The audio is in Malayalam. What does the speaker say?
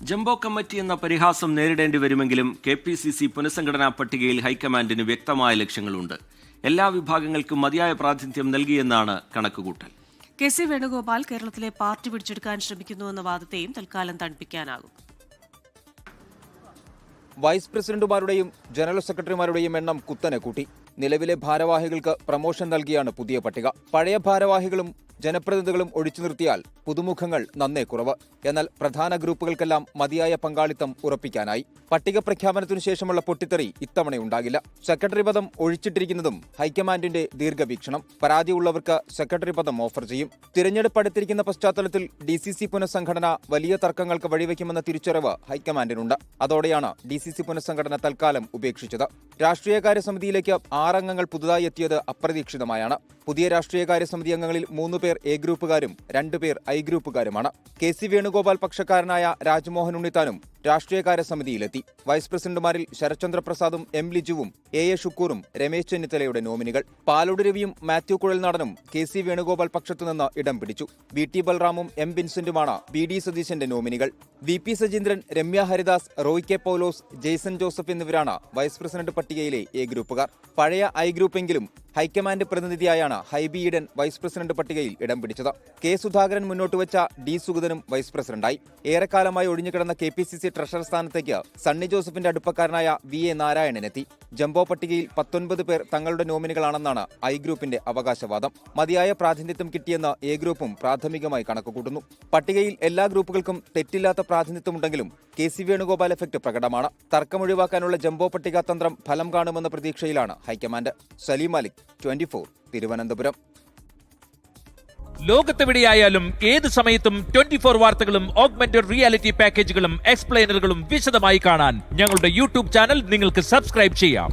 ജംബോ കമ്മിറ്റി എന്ന പരിഹാസം നേരിടേണ്ടി വരുമെങ്കിലും KPCC പുനഃസംഘടനാ പട്ടികയിൽ ഹൈക്കമാൻഡിന് വ്യക്തമായ ലക്ഷ്യങ്ങളുണ്ട്. എല്ലാ വിഭാഗങ്ങൾക്കും മതിയായ പ്രാതിനിധ്യം നൽകിയെന്നാണ് കണക്കുകൂട്ടൽ. KC വേണുഗോപാൽ കേരളത്തിലെ പാർട്ടി പിടിച്ചെടുക്കാൻ ശ്രമിക്കുന്നുവെന്ന വാദത്തെയും തൽക്കാലം തണുപ്പിക്കാനാകും. വൈസ് പ്രസിഡന്റുമാരുടെയും ജനറൽ സെക്രട്ടറിമാരുടെയും എണ്ണം കുത്തനെ കൂട്ടി. നിലവിലെ ഭാരവാഹികൾക്ക് പ്രമോഷൻ നൽകിയാണ് പുതിയ പട്ടിക. പഴയ ഭാരവാഹികളും ജനപ്രതിനിധികളും ഒഴിച്ചു നിർത്തിയാൽ പുതുമുഖങ്ങൾ നന്നേ കുറവ്. എന്നാൽ പ്രധാന ഗ്രൂപ്പുകൾക്കെല്ലാം മതിയായ പങ്കാളിത്തം ഉറപ്പിക്കാനായി. പട്ടിക പ്രഖ്യാപനത്തിനു ശേഷമുള്ള പൊട്ടിത്തെറി ഇത്തവണയുണ്ടാകില്ല. സെക്രട്ടറി പദം ഒഴിച്ചിട്ടിരിക്കുന്നതും ഹൈക്കമാൻഡിന്റെ ദീർഘവീക്ഷണം. പരാതിയുള്ളവർക്ക് സെക്രട്ടറി പദം ഓഫർ ചെയ്യും. തിരഞ്ഞെടുപ്പ് അടുത്തിരിക്കുന്ന പശ്ചാത്തലത്തിൽ DCC പുനഃസംഘടന വലിയ തർക്കങ്ങൾക്ക് വഴിവെക്കുമെന്ന തിരിച്ചറിവ് ഹൈക്കമാൻഡിനുണ്ട്. അതോടെയാണ് DCC പുനഃസംഘടന തൽക്കാലം ഉപേക്ഷിച്ചത്. രാഷ്ട്രീയകാര്യ സമിതിയിലേക്ക് 6 അംഗങ്ങൾ പുതുതായി എത്തിയത് അപ്രതീക്ഷിതമായാണ്. പുതിയ രാഷ്ട്രീയകാര്യ സമിതി അംഗങ്ങളിൽ 3 പേർ A ഗ്രൂപ്പുകാരും 2 പേർ I ഗ്രൂപ്പുകാരുമാണ്. KC വേണുഗോപാൽ പക്ഷക്കാരനായ രാജ്മോഹൻ ഉണ്ണിത്താനും രാഷ്ട്രീയകാര്യ സമിതിയിലെത്തി. വൈസ് പ്രസിഡന്റുമാരിൽ ശരത്ചന്ദ്ര പ്രസാദും M ലിജുവും A ഷുക്കൂറും രമേശ് ചെന്നിത്തലയുടെ നോമിനികൾ. പാലോട് രവിയും മാത്യു കുഴൽനാടനും KC വേണുഗോപാൽ പക്ഷത്തുനിന്ന് ഇടം പിടിച്ചു. VT ബൽറാമും M വിൻസെന്റുമാണ് BD സതീശന്റെ നോമിനികൾ. VP സജീന്ദ്രൻ, രമ്യ ഹരിദാസ്, റോയ് കെ പൗലോസ്, ജെയ്സൺ ജോസഫ് എന്നിവരാണ് വൈസ് പ്രസിഡന്റ് പട്ടികയിലെ A ഗ്രൂപ്പുകാർ. പഴയ I ഗ്രൂപ്പെങ്കിലും ഹൈക്കമാൻഡ് പ്രതിനിധിയായാണ് ഹൈബി ഈഡൻ വൈസ് പ്രസിഡന്റ് പട്ടികയിൽ ഇടം പിടിച്ചത്. K സുധാകരൻ മുന്നോട്ട് വെച്ച D സുഗതനും വൈസ് പ്രസിഡന്റായി. ഏറെക്കാലമായി ഒഴിഞ്ഞുകിടന്ന KPCC ട്രഷറർ സ്ഥാനത്തേക്ക് സണ്ണി ജോസഫിന്റെ അടുപ്പക്കാരനായ VA നാരായണനെത്തി. ജംബോ പട്ടികയിൽ 19 പേർ തങ്ങളുടെ നോമിനികളാണെന്നാണ് I ഗ്രൂപ്പിന്റെ അവകാശവാദം. മതിയായ പ്രാതിനിധ്യം കിട്ടിയെന്ന് A ഗ്രൂപ്പും പ്രാഥമികമായി കണക്കുകൂട്ടുന്നു. പട്ടികയിൽ എല്ലാ ഗ്രൂപ്പുകൾക്കും തെറ്റില്ലാത്ത പ്രാതിനിധ്യമുണ്ടെങ്കിലും KC വേണുഗോപാൽ എഫക്ട് പ്രകടമാണ്. തർക്കമൊഴിവാക്കാനുള്ള ജംബോ പട്ടിക തന്ത്രം ഫലം കാണുമെന്ന പ്രതീക്ഷയിലാണ് ഹൈക്കമാൻഡ്. സലീം മാലിക്, 24, തിരുവനന്തപുരം. ലോകത്തെവിടെയായാലും ഏത് സമയത്തും 24 വാർത്തകളും ഓഗ്മെന്റഡ് റിയാലിറ്റി പാക്കേജുകളും എക്സ്പ്ലെയിനറുകളും വിശദമായി കാണാൻ ഞങ്ങളുടെ YouTube ചാനൽ നിങ്ങൾക്ക് സബ്സ്ക്രൈബ് ചെയ്യാം.